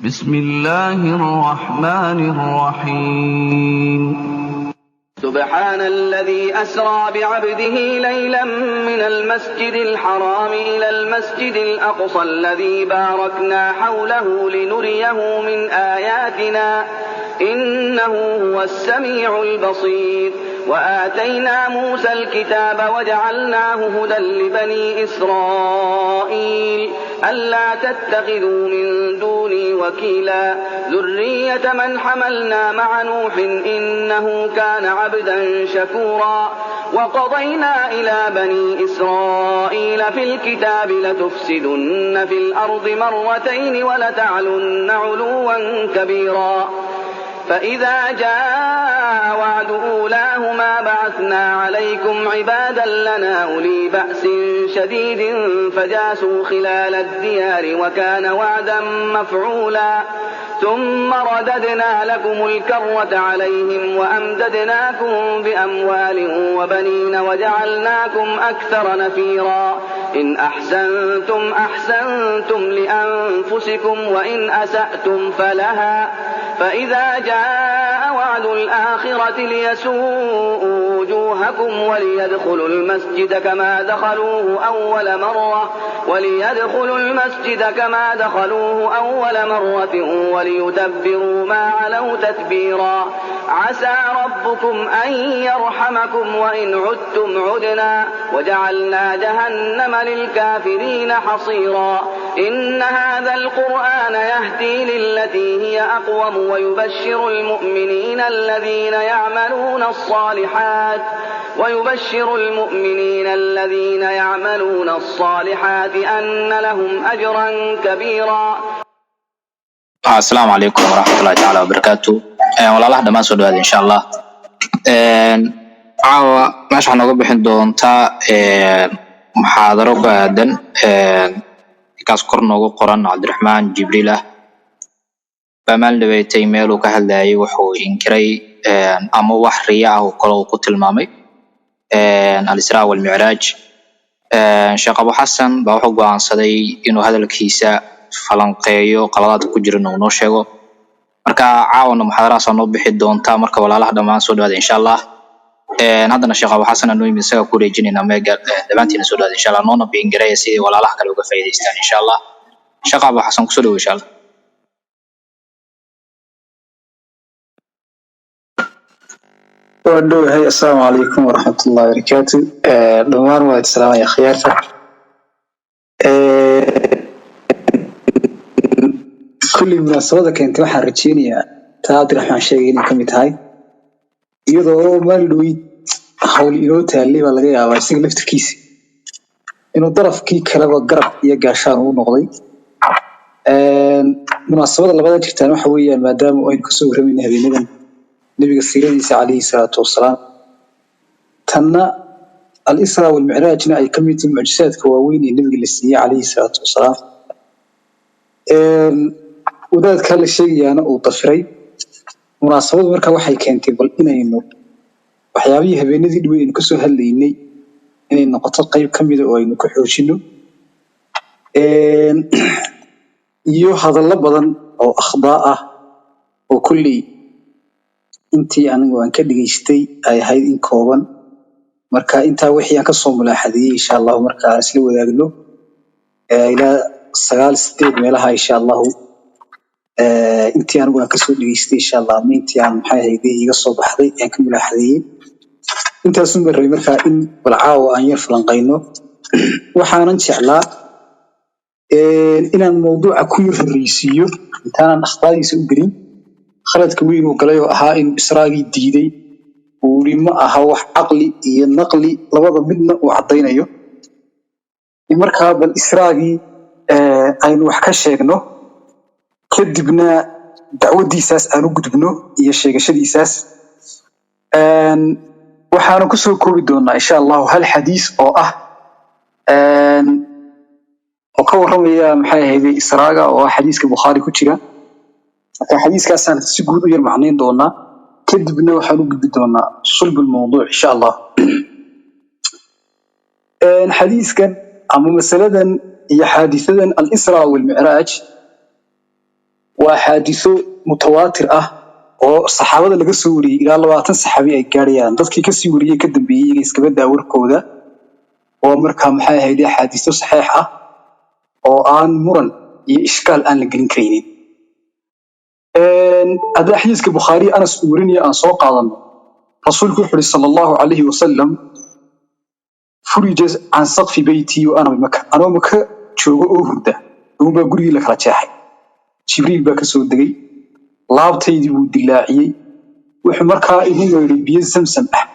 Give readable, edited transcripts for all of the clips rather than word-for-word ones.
بسم الله الرحمن الرحيم سبحان الذي أسرى بعبده ليلا من المسجد الحرام إلى المسجد الأقصى الذي باركنا حوله لنريه من آياتنا إنه هو السميع البصير وآتينا موسى الكتاب وجعلناه هدى لبني إسرائيل ألا تتخذوا من دوني وكيلا ذرية من حملنا مع نوح إنه كان عبدا شكورا وقضينا إلى بني إسرائيل في الكتاب لتفسدن في الأرض مرتين ولتعلن علوا كبيرا فإذا جاء وعد أولاهما بعثنا عليكم عبادا لنا أولي بأس شديد فجاسوا خلال الديار وكان وعدا مفعولا ثم رددنا لكم الكرة عليهم وأمددناكم بأموال وبنين وجعلناكم أكثر نفيرا إن أحسنتم أحسنتم لأنفسكم وإن أسأتم فلها فإذا جاء وعد الآخرة ليسوءوا وجوهكم وليدخلوا المسجد كما دخلوه أول مرة وليتبروا ما علوا تتبيرا عسى ربكم أن يرحمكم وإن عدتم عدنا وجعلنا جهنم للكافرين حصيرا إن هذا القرآن يهدي للتي هي أقوم ويبشر المؤمنين الذين يعملون الصالحات أن لهم أجرا كبيرا. السلام عليكم ورحمة الله تعالى وبركاته. والله دمان soo dhawaad insha Allah. Caawa meesha waxaan uga bixin doontaa muxaadaro ku aadan kaas kor noogu qoran Cabdiraxmaan Jibriil ah. Baamal dhaweeytay meel uu ka hadlayay wuxuu inkiray ama wax riya ah oo kale uu ku tilmaamay al-Israa wal Mi'raaj. Sheekh Abu Xasan baa wuxuu go'aansaday inuu hadalkiisa falanqeeyo qaladaad ku jira inuu noo sheego. marka caawana muxaadaraas noo bixi doonta marka walaalaha dhamaan soo dhawaad insha Allah haddana Sheekh Abu Xasan anuu imisaga ku reejinayna meega dhawaantiina soo dhawaad insha Allah noona biingareey si walaalaha kale uga faa'iideystaan insha Allah. Sheekh Abu Xasan ku soo dhawaad insha Allah. ودوهي السلام عليكم ورحمة الله وبركاته. دمان وايد السلام يا خيارته. كل مناسبة كانت waxaan rajeynayaa taad raxmaan sheegay in kamid tahay iyadoo maaldoy hawl inoo taalay baa laga yaabaa isaga laftirkiisa inuu darafkii kala garab iyo gaashaan uu noqday munaasabada labada jirtaan waxa weeyaan maadaama aynu ka soo waramayna habeenadan nabiga siiradiisa alayhi salaatu wasalaam tanna al-Israa wal Mi'raajna ay kamid tahay mucjisaadka waaweyn ee nabiga la siiyay alayhi salaatu wasalaam wadaadka la sheegayana uu dafiray munaasabadu marka waxay keentay bal inaynu waxyaabihii habeenadii dhow aynu ka soo hadlaynay inay noqoto qayb kamid ah oo aynu ku xoojino iyo hadallo badan oo akhdaa ah oo kulli intii anigu aan ka dhigaystay ay ahayd in kooban marka intaa wixii aan ka soo mulaaxadiyay insha Allah marka aan isla wadaagno ilaa 9-8 meelaha insha Allah intii anigu aan ka soo dhigaystay insha Allah intii aan maxay ahayd iga soo baxday aan ka mulaaxadiyay intaas uu maray marka in balcaaw aan yar falanqayno waxaanan jeclaa inaan mowduuca ku horeysiiyo intaan akhbaariisa u gelin khaladka weyn oo galay oo ahaa in Israa'iil diiday uu ma aha wax aqli iyo naqli labada midna uu cadeynayo marka bal Israa'iil aynu wax ka sheegno kadibna dacwadiisaas aanu gudubno iyo sheegashadiisaas waxaanu ku soo koobi doonaa insha Allah hal xadiis oo ah oo ka waramaya maxay ahayd Israaga oo xadiiska Bukhari ku jira حديث كان سجود يرمعنين دونا كدبنا وحنو بدونا صلب الموضوع إن شاء الله. الحديث كان أما مسألة هي حادثة الإسراء والمعراج وحادثو متواتر oo saxaabada laga soo wariyay ilaa 20 saxaabi ay gaarayaan dadkii ka sii wariyay ka dambeeyay iska badaa warkooda oo markaa maxay ahayd xadiiso saxiix ah oo aan muran iyo ishkaal aan la gelin kareynin هذا حديث البخاري أنس ورني أن سوق رسولك صلى الله عليه وسلم فرج عن سقف بيتي وأنا بمكة أنا بمكة شو أهرده وما بقولي لك رجاحي جبريل بك سودي laabtaydi buu dilaaciyay wuxuu markaa idin yiri biyo samsam ah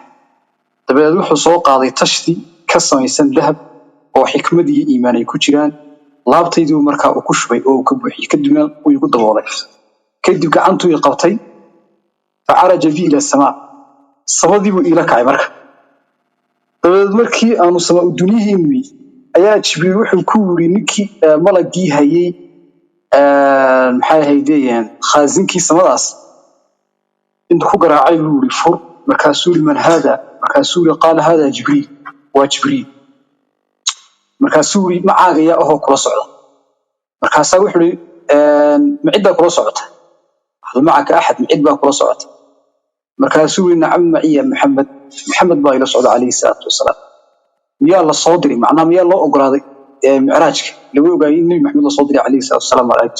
dabeed wuxuu soo qaaday tashti ka samaysan dahab oo xikmad iyo iimaan ay ku jiraan laabtaydi uu markaa ku shubay oo ka buuxiyay kadibna uu igu daboolay kadib gacantu ii qabtay fa'araja bi ila samaa sabadii buu ila kacay markaa dabeed markii aanu samaa duniyihii ayaa jibriil wuxuu ku wuri ninkii malagii hayay maxay haydeen khaazinkii samadaas intuu ku garaacay buu yiri fur markaasuu man hada markaasuu qaal hada jibriil waa jibriil markaasuu macaaga yaa oo kula socda markaasaa wuxuu yiri macida kula socota hal macaka ahad macid baa kula socota markaasuu nacam maciya maxamed baa ila socda alayhi salaatu wasalaam miyaa la soo diray macnaa miyaa loo ogolaaday معراجك لو يقول إني محمد الله صدري عليه الصلاة والسلام عليك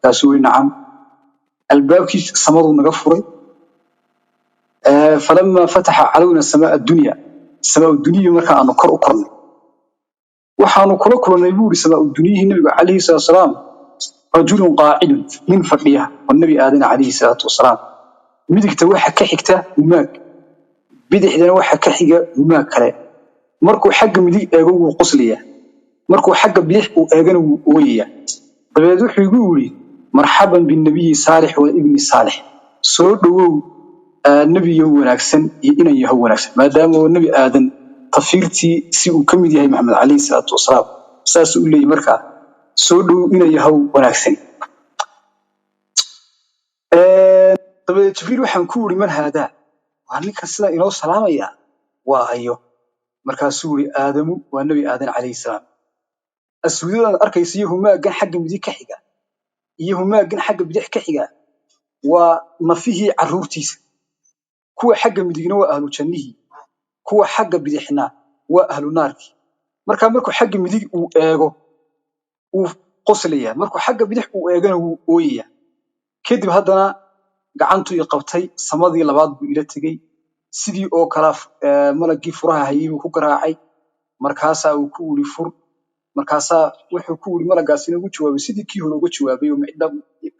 كاسوي نعم الباب كي سمضوا نغفري فلما فتح علونا السماء الدنيا مركا أنا قرن وحانو كل نيبور سماء الدنيا النبي عليه الصلاة والسلام رجل قاعد من فقيها والنبي آدنا عليه الصلاة والسلام مدك توحى كحكته وماك بدي إذا وحى كحجة وماك كله مركو حق مدي أجو قصليه markuu xagga bidix uu eegana weeyaa dabeed wuxuu igu yiri marhaban bin nabiy saalix wa ibni saalix soo dhawow nabiyo wanaagsan iyo inay yahay wanaagsan maadaama uu nabi aadan tafiirtii si uu kamid yahay maxamed alayhi salaatu wasalaam saas uu leeyahay markaa soo dhawow inay yahay wanaagsan dabeed jibriil waxaan ku yiri man hada waa ninka sida inoo salaamaya waa ayo markaasuu yiri aadamu waa nabi aadan alayhi salaam aswidada arkaysiyo huma gan xagga midii ka xiga iyo huma gan xagga bidix ka xiga waa nafihi caruurtiisa kuwa xagga midigna waa ahlu jannihi kuwa xagga bidixna waa ahlu naarki markuu xagga midig uu eego uu qoslaya markuu xagga bidix uu eegana uu ooyaya kadib haddana gacantu ii qabtay samadii labaad buu ila tagay sidii oo kala malagii furaha hayay uu ku garaacay markaasa uu ku wuri fur markaasa wuxuu ku wuri malagaasina ugu jawaabay sidii kii hore ugu jawaabay oo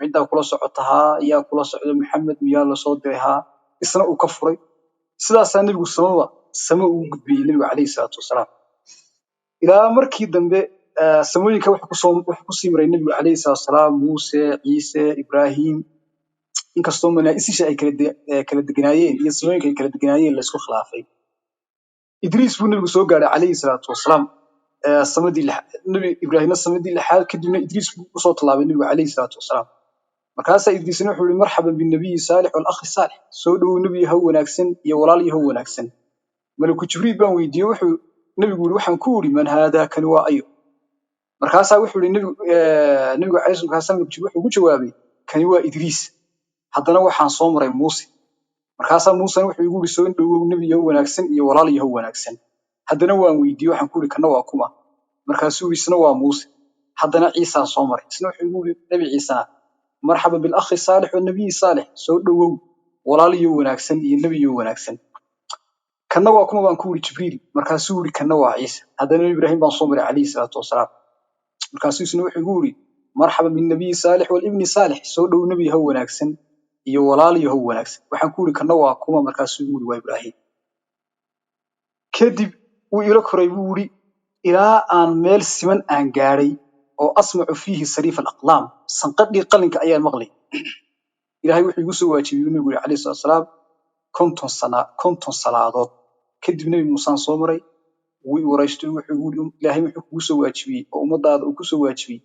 midda kula socotaha yaa kula socdo maxamed miyaa la soo diray isna uu ka furay sidaas nabigu sama uu gudbiyay nabiga alayhi salaatu wasalaam ilaa markii dambe samooyinka wuxuu ku sii maray nabiga alayhi salaatu wasalaam muuse ciise ibraahim inkastoo malaa'ikada ay kala deganaayeen iyo samooyinka ay kala deganaayeen la isku khilaafay idriis buu nabigu soo gaaray alayhi salaatu wasalaam samadii nabi ibraahim samadii lixaad kadibna idriis uu soo talaabay nabiga alayhi salaatu wasalaam markaas idriisna wuxuu yiri marhaban bin nabiy saalix wal akhi saalix soo dhaw nabi yahay wanaagsan iyo walaal yahay wanaagsan malaku jibriil baan weydiiyay wuxuu nabigu yiri waxaan ku yiri man hada kan waa ayo markaas wuxuu yiri nabiga alayhi salaatu wasalaam wuxuu ugu jawaabay kan waa idriis haddana waxaan soo maray muuse markaas muuse wuxuu igu yiri soo dhaw nabi yahay wanaagsan iyo walaal yahay wanaagsan haddana waan weydiiyay waxaan ku yiri kana waa kuma markaasuu isna waa muuse haddana ciisa soo maray isna wuxuu igu yiri nabi ciisa marhaban bil akhi saalix wa nabiy saalix soo dhawow walaal iyo wanaagsan iyo nabi iyo wanaagsan kana waa kuma baan ku yiri jibriil markaasuu yiri kana waa ciisa haddana ibraahim baan soo maray alayhi salaatu wasalaam markaasuu isna wuxuu igu yiri marhaban bin nabiy saalix wal ibni saalix soo dhaw nabi yahay wanaagsan iyo walaal yahay wanaagsan waxaan ku yiri kana waa kuma markaasuu igu yiri waa ibraahim kadib uu ila koray buu yiri ilaa aan meel siman aan gaaray oo asmacu fihi sarif al-aqlam sanqadii qalinka ayaa maqlay ilaahay wuxuu igu soo waajibiyay nabiga alayhi salaam konton salaadood kadib nabi muuse soo maray wuu wareystay wuxuu ilaahay wuxuu kugu soo waajibiyay oo ummadaada uu ku soo waajibiyay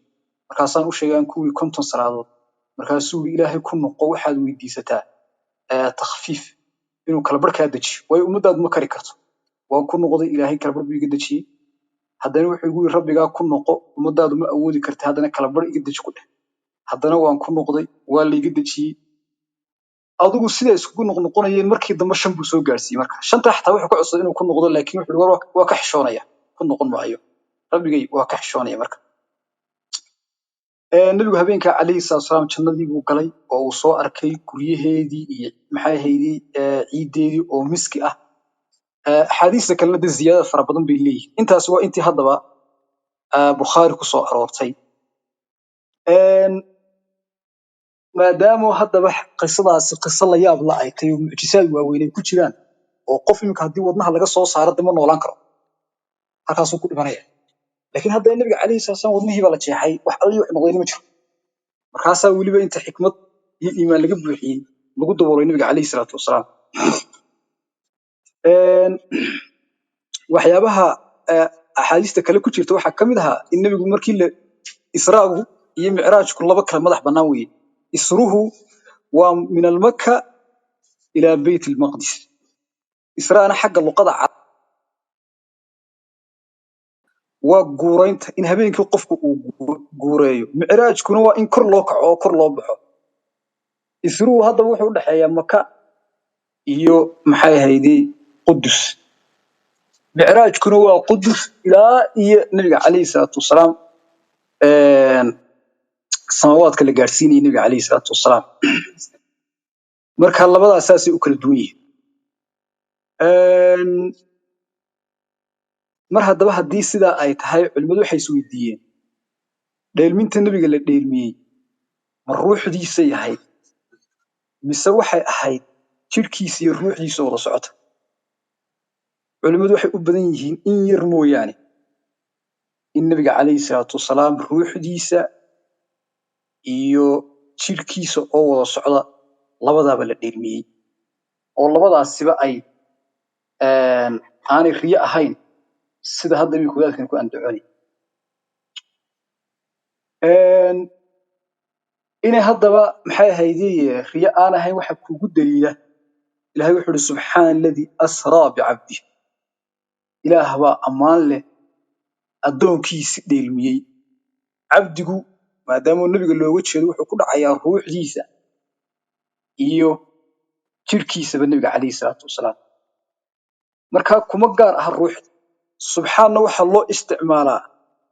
markaasaan u sheegaan kuwii 50 salaadood markaasuu ilaahay ku noqo waxaad weydiisataa takhfiif inuu kala barkaa dajiyo way ummadaadu ma kari karto waan ku noqday ilaahay kala bar iga dajiyay haddana wuxuu igu rabbiga ku noqo ummadaadu ma awoodi kartaa haddana kala bar iga daji ku dheh haddana waan ku noqday waa la iga dejiyey adigu sidaa iskugu noqnoqonayeen markii dambe 5 buu soo gaarsiiyey marka 5 xataa wuxuu ku codsaday inuu ku noqdo laakiin wuxuu waa ka xishoonaya ku noqon maayo rabbigay waa ka xishoonaya marka nabigu habeenka calayhi salaam jannadii buu galay oo uu soo arkay guryaheedii iyo maxay ahaydii ciideedii oo miski ah axaadiista kalena dad ziyaada fara badan bay leeyihiin intaas waa intii haddaba bukhaari ku soo aroortay maadaama haddaba qisadaasi qiso la yaab la ay tahay oo mucjisaad waaweyn ay ku jiraan oo qof imika haddii wadnaha laga soo saaro dama noolaan karo halkaasuu ku dhimanaya laakiin hadda nabiga calayhi salaam wadnihii baa la jeexay wax alla wax noqday ma jiro markaasaa weliba inta xikmad iyo iimaan laga buuxiyey lagu daboolay nabiga calayhi salaatu wasalaam waxyaabaha axaadiista kale ku jirta waxaa ka mid ahaa in nabigu markii la israagu iyo micraajku laba kale madax bannaan weeye isruhu waa min almaka ilaa bayt almaqdis israana xagga luqada waa guuraynta in habeenkii qofku uu guureeyo micraajkuna waa in kor loo kaco oo kor loo baxo isruhu hadda wuxuu u dhaxeeyaa maka iyo maxay ahaydii qudus micraajkuna waa qudus ilaa iyo nabiga calayhi salaatu wasalaam samawaadka la gaarsiinayay nabiga calayhi salaatu wasalaam marka labadaas saasay u kala duwan yihiin mar haddaba haddii sidaa ay tahay culimmadu waxay isweydiiyeen dheelminta nabiga la dheelmiyey ma ruuxdiisay ahayd mise waxay ahayd jidhkiisa iyo ruuxdiisa wada socota culimmadu waxay u badan yihiin in yar mooyaane in nabiga calayhi salaatu wasalaam ruuxdiisa iyo jidhkiisa oo wada socda labadaaba la dheelmiyey oo labadaasiba ay aanay riyo ahayn sida hadda imika wadaadkan ku andacoonay inay haddaba maxay ahaydii riyo aan ahayn waxa kugu daliila ilaahay wuxuu ihi subxaana aladii asraa bicabdih ilaah baa ammaan leh addoonkiisi dheelmiyey cabdigu maadaama nabiga looga jeedo wuxuu ku dhacayaa ruuxdiisa iyo jidhkiisaba nabiga calayhi salaatu wasalaam marka kuma gaar ah ruuxda subxaanna waxaa loo isticmaalaa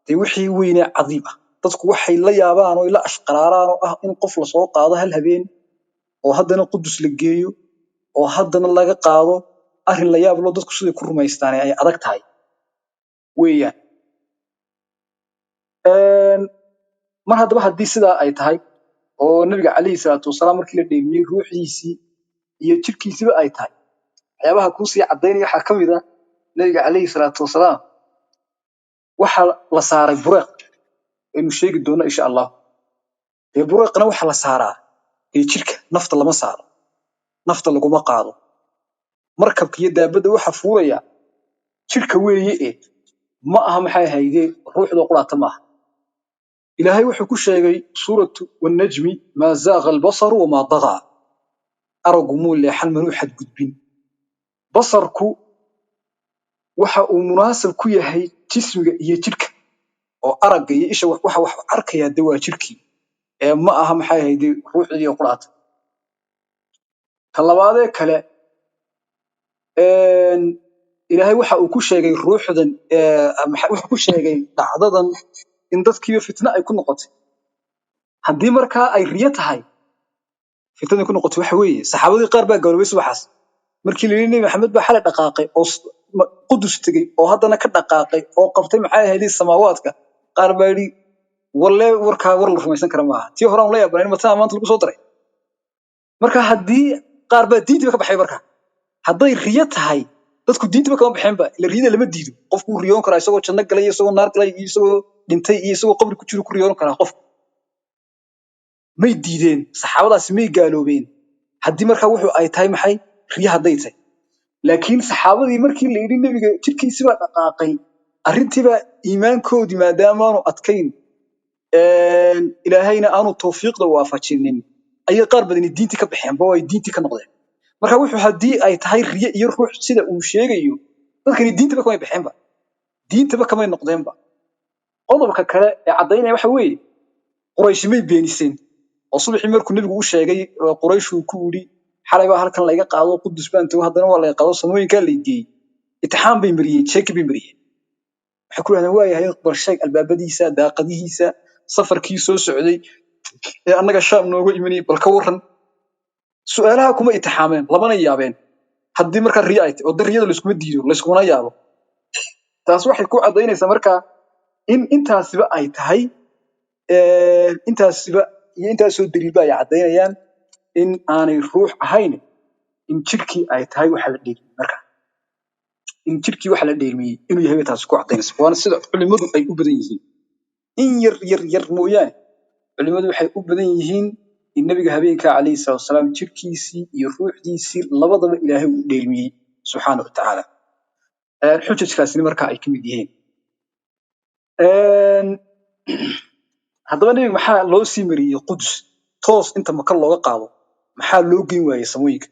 dee wixii weynee cadiim ah dadku waxay la yaabaan oo la ashqaraaraan oo ah in qof lasoo qaado hal habeen oo haddana qudus la geeyo oo haddana laga qaado arrin la yaab loo dadku siday ku rumaystaan ay adag tahay weeyaan mar haddaba haddii sidaa ay tahay oo nabiga calayhi salaatu wasalaam markii la dheelmiyey ruuxdiisii iyo jidhkiisiba ay tahay waxyaabaha kuu sii caddaynaya waxaa ka mid ah nabiga calayhi salaatu wasalaam waxaa la saaray bureeq aynu sheegi doonno insha allah dee bureeqna waxa la saaraa dee jidhka nafta lama saaro nafta laguma qaado markabka iyo daabadda waxa fuulaya jidhka weeye ma aha maxay ahaydee ruuxda quraata maaha ilaahay wuxuu ku sheegay suuratu wannajmi maa zaaqa albasaru wamaa dagaa aragu muu leexan manuu xadgudbin basarku waxa uu munaasab ku yahay jismiga iyo jidhka oo aragga iyo isha waxa wax arkaya dee waa jidhkii ma aha maxay ahaydee ruuxdii iyo quraata ka labaadee kale ilaahay waxa uu ku sheegay ruuxdan wuxuu ku sheegay dhacdadan in dadkiiba fitna ay ku noqotay haddii markaa ay riyo tahay fitnada ku noqotay waxa weeye saxaabadii qaar baa gaalobay subaxaas markii la yidhi nebi maxamed baa xalay dhaqaaqay oo qudus tegey oo haddana ka dhaqaaqay oo qabtay maxay ahayd samaawaadka qaar baa yidhi walle warkaa war la rumaysan kara maaha tii horaan la yaabanayn mataa maanta lagu soo daray marka haddii qaar baa diintiiba ka baxay marka hadday riyo tahay dadku diintiiba kama baxeenba ila riyada lama diido qofku wuu riyoon karaa isagoo janno galay iyo isagoo naar galay iyo isagoo dhintay iyo isagoo qabri ku jiro ku riyoon karaa qofku may diideen saxaabadaasi may gaaloobeen haddii markaa wuxuu ay tahay maxay riyo hadday tahay laakiin saxaabadii markii la yidhi nebiga jidhkiisii baa dhaqaaqay arrintiibaa iimaankoodii maadaamaanu adkayn ilaahayna aanu tawfiiqda waafajinin ayay qaar badani diintii ka baxeenba oo ay diintii ka noqdeen marka wuxuu haddii ay tahay riyo iyo ruux sida uu sheegayo dadkani diintaba kamay baxeenba diintaba kamay noqdeenba qodobka kale ee caddaynaya waxa weeye quraysh may beeniseen oo subaxii markuu nabigu u sheegay quraysh uu ku yiri xalay baa halkan laga qaado qudus baan tago haddana waa laga qaado samooyinka la geeyay itixaan bay mariyeen check bay mariyeen waxa ku raadaan waayahay bal sheeg albaabadiisa daaqadihiisa safarkii soo socday ee annaga shaam nooga imanay bal ka waran su'aalaha kuma itixaameen labana yaabeen haddii marka riyaayt oo dariyada la isku diido la isku yaabo taas waxay ku cadaynaysaa marka in intaasiba ay tahay intaasiba iyo intaasoo daliil ba ay cadaynayaan in aanay ruux ahayn in jirkii ay tahay waxa la dheelmiyay marka in jirkii waxa la dheelmiyay inuu yahay taas ku cadaynaysa waana sida culimadu ay u badan yihiin in yar mooyaan culimadu waxay u badan yihiin in nabiga habeenka kaleey salaam jirkiisii iyo ruuxdiisii labadaba ilaahay u dheelmiyay subhanahu wa ta'ala xujajkaasina marka ay kamid yihiin haddaba nabiga maxaa loo sii mariyay Quds toos inta maka looga qaado maxaa loo geyn waayay samooyinka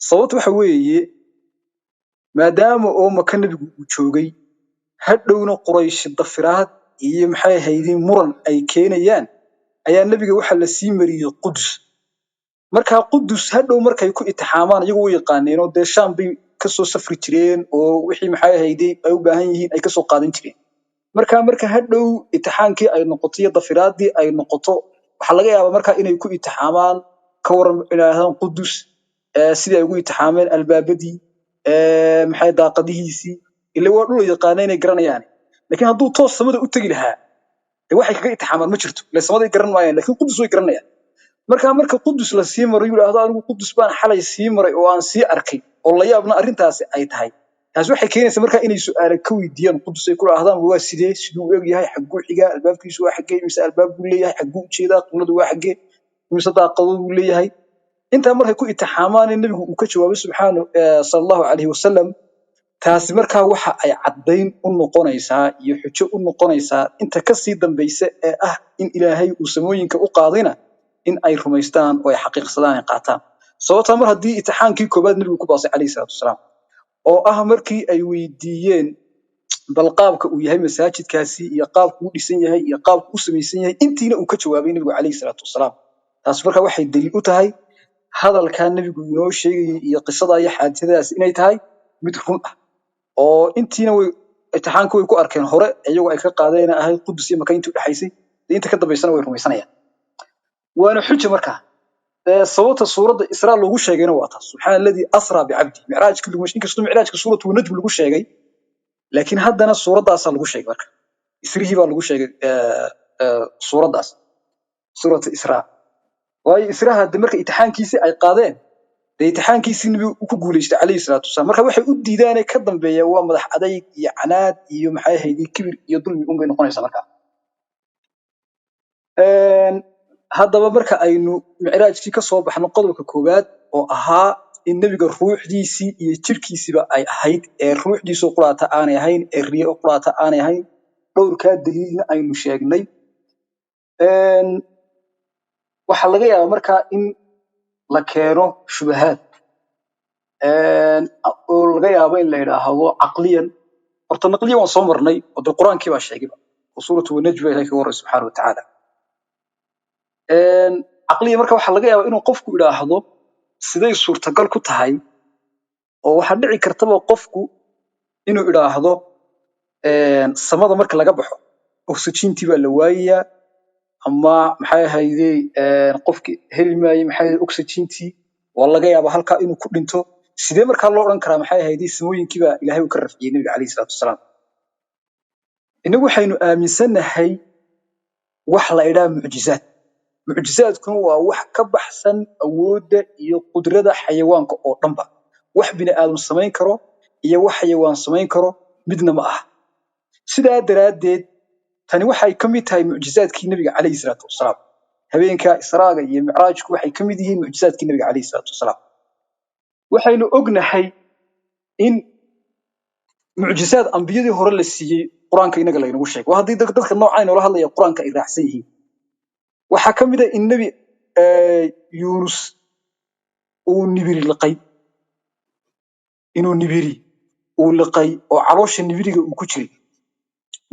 sababtu waxa weeye maadaama oo maka nabigu uu joogay hadhowna quraysh dafiraad iyo maxay ahaydeen muran ay keenayaan ayaa nabiga waxa la sii mariyay Quds marka Quds hadhow markay ku itixaamaan iyagu way yaqaaneen oo de Shaam bay ka soo safri jireen oo wixii maxay ahaydeen ay u baahan yihiin ay ka soo qaadan jireen marka hadhow itixaankii ay noqotay dafiraadii ay noqoto waxa laga yaabaa marka inay ku itixaamaan ka waran ilaahan Quds sidii ay ugu itixaameen albaabadii maxay daaqadihiisii ilaa waa dhul yaqaaneen ay garanayaan laakiin hadduu toos samada u tagi lahaa waxay kaga itixaamaan ma jirto la samada garan maayaan laakiin Quds way garanayaan marka Quds la sii maray yiraahdo anigu Quds baan xalay sii maray oo aan sii arkay oo la yaabna arintaasi ay tahay taas waxay keenaysaa marka inay su'aalo ka weydiiyaan Quds ay ku raahdaan waa siduu u yahay xaggu xiga albaabkiisu waa xagee mise albaabku leeyahay xaggu jeeda quladu waa xagee mise daaqadu leeyahay inta markay ku itixaamaan nabigu uu ka jawaabay subhanahu sallallahu alayhi wasallam taasi marka waxa ay cadayn u noqonaysaa iyo xujo u noqonaysaa inta ka sii dambaysa ee ah in ilaahay uu samooyinka u qaadayna in ay rumaystaan oo ay xaqiiqsadaan ay qaataan sababta mar hadii itixaankii koobaad nabigu ku baasay alayhi salaatu wasalaam oo ah markii ay weydiiyeen bal qaabka uu yahay masaajidkaasi iyo qaabku u dhisan yahay iyo qaabku u sameeysan yahay intiina uu ka jawaabay nabigu alayhi salaatu wasalaam taas marka waxay daliil u tahay hadalka nabigu inoo sheegay iyo qisada iyo xaadithadaas inay tahay mid run ah oo intiina way itixaanku way ku arkeen hore iyagu ay ka qaadeen ahay Quds iyo Maka intii u dhaxaysay inta ka dambeysana way rumaysanayaan waana xujo marka sababta suurada Israa lagu sheegayna waa taas subhanalladii asra bi'abdi mi'raajka lagu sheegay inkastoo mi'raajka suuratu najm lagu sheegay laakiin haddana suuradaas lagu sheegay marka isrihi baa lagu sheegay suuradaas suuratu Israa waayo Israa hadda marka itixaankiisa ay qaadeen itixaankiisa nabigu ku guuleystay alayhi salaatu wasalaam marka waxay u diidaan ka dambeeya waa madax adayg iyo canaad iyo maxay ahaydii kibir iyo dulmi bay noqonaysaa marka haddaba marka aynu mi'raajkii ka soo baxno qodobka koobaad oo ahaa in nabiga ruuxdiisii iyo jirkiisiba ay ahayd ee ruuxdiisu quraata aanay ahayn ee riyo quraata aanay ahayn dhowrka daliilna aynu sheegnay waxa laga yaabaa marka in la keeno shubahaad oo laga yaabo in la yiraahdo aqliyan horta naqliyan waan soo marnay oo quraankii baa sheegay oo suuratu najm ilaahay ka waray subhanahu wa ta'ala aqliyan marka waxa laga yaabaa inuu qofku yiraahdo siday suurtagal ku tahay oo waxa dhici kartaba qofku inuu yiraahdo samada marka laga baxo oxygentii baa la waayaa ama maxay ahaydee qofkii heli maayay maxay oxygentii waa laga yaabaa halka inuu ku dhinto sidee marka loo oran karaa maxay ahaydee samooyinkii baa ilaahay ka rafciyay nabiga kaleey salaatu wasalaam inagu waxaynu aaminsanahay wax la yiraahdo mucjizaadkuna waa wax ka baxsan awoodda iyo qudrada xayawaanka oo dhanba wax bini aadam samayn karo iyo wax xayawaan samayn karo midna ma aha sidaa daraadeed tani waxay kamid tahay mucjizaadkii nabiga kaleey salaatu wasalaam habeenka Israaga iyo Mi'raajku waxay kamid yihiin mucjizaadkii nabiga kaleey salaatu wasalaam waxaynu ognahay in mucjizaad anbiyadii hore la siiyay quraanka inaga la inagu sheegay hadii dadka noocaan oo la hadlaya quraanka ay raacsan yihiin waxa kamid ah in nabi Yunus uu nibiri laqay inuu nibiri uu laqay oo caloosha nibiriga uu ku jiray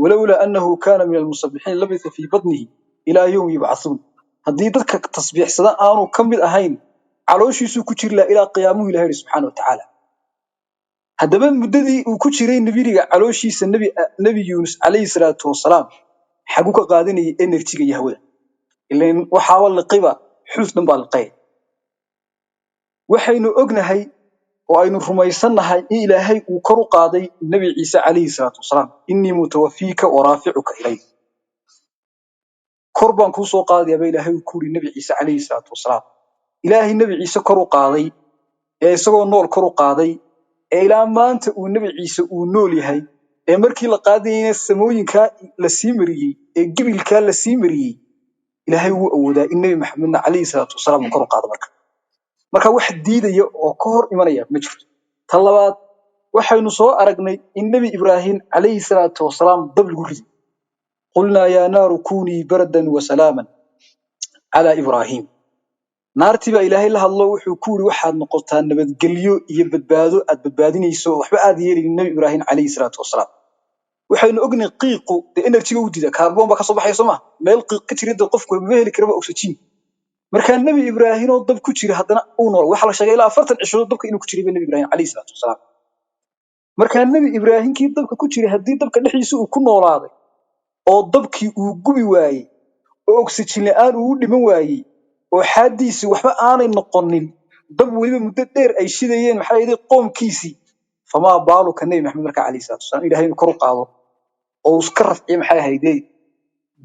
walawla annahu kana min al-musabbihin labitha fi badnihi ilaa yawmi yubcathuun haddii dadka tasbiixsada aanu ka mid ahayn calooshiisuu ku jiri lahaa ilaa qiyaamuhu ilahay yidhi subxaana wa tacaala haddaba muddadii uu ku jiray nebiga calooshiisa nebi yuunus calayhi salaatu wasalaam xaguu ka qaadanayay enerjiga iyo hawada ileen waxaaba liqiba xuus dhan baa liqay waxaynu ognahay oo aynu rumaysannahay in ilaahay uu kor u qaaday nebi ciise calayhi salaatu wasalaam innii mutawafiika waraaficuka ilay kor baan kuu soo qaadayaaba ilaahay uu ku yidhi nebi ciise calayhi salaatu wasalaam ilaahay nebi ciise kor u qaaday ee isagoo nool kor u qaaday ee ilaa maanta uu nebi ciise uu nool yahay ee markii la qaadayayna samooyinkaa la sii mariyey ee gibilkaa la sii mariyey ilaahay wuu awoodaa in nebi maxamedna calayhi salaatu wasalaam uu kor u qaado marka wax diidaya oo ka hor imanaya ma jirto tan labaad waxaynu soo aragnay in nebi ibraahim calayhi salaatu wasalaam dab lagu riday qulnaa yaa naaru kunii bardan wasalaaman calaa ibraahim naartii baa ilaahay la hadlo wuxuu ku yidhi waxaad noqotaa nabadgelyo iyo badbaado aad badbaadinayso waxba aad yeelin nebi ibraahim calayhi salaatu wasalaam waxaynu ognahay qiiqu dee enerjiga u diida kaarboon baa ka soo baxaya soo ma meel qiiq ka jira dee qofku ma heli karaba oxygen markaa nebi ibraahim oo dab ku jira haddana uu nool waxaa la sheegay ilaa 40 cishood dabka inuu ku jiray nebi ibraahim calayhi salaatu wasalaam markaa nebi ibraahimkii dabka ku jiray haddii dabka dhexdiisa uu ku noolaaday oo dabkii uu gubi waayey oo oxygen la'aan uu u dhiman waayey oo xaadiisi waxba aanay noqonin dab weliba muddo dheer ay shidayeen maxaa yeelay qoomkiisii famaa baaluka nebi maxamed markaa calayhi salaatu wasalaam ilaahay inuu kor u qaado oo uu iska rafciyo maxay ahaydee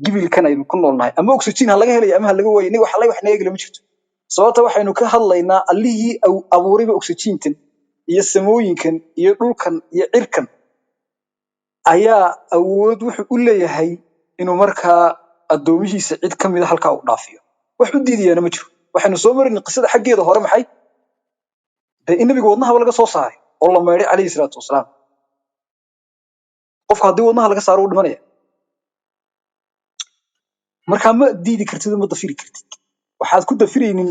gibilkan aynu ku noolnahay ama oxygen ha laga helayo ama ha laga waayo iniga wax naga gala ma jirto sababta waxaynu ka hadlaynaa allihii abuurayba oxygentan iyo samooyinkan iyo dhulkan iyo cirkan ayaa awood wuxuu u leeyahay inuu markaa addoomihiisa cid ka mida halkaa u dhaafiyo wax u diidayaana ma jiro waxaynu soo marinay qisada xaggeeda hore maxay dee in nabiga wadnahaba laga soo saaray oo la meedhay calayhi salaatu wasalaam qofka haddii wadnaha laga saaro u dhimanaya markaa ma diidi kartid ma dafiri kartid waxaad ku dafiraynin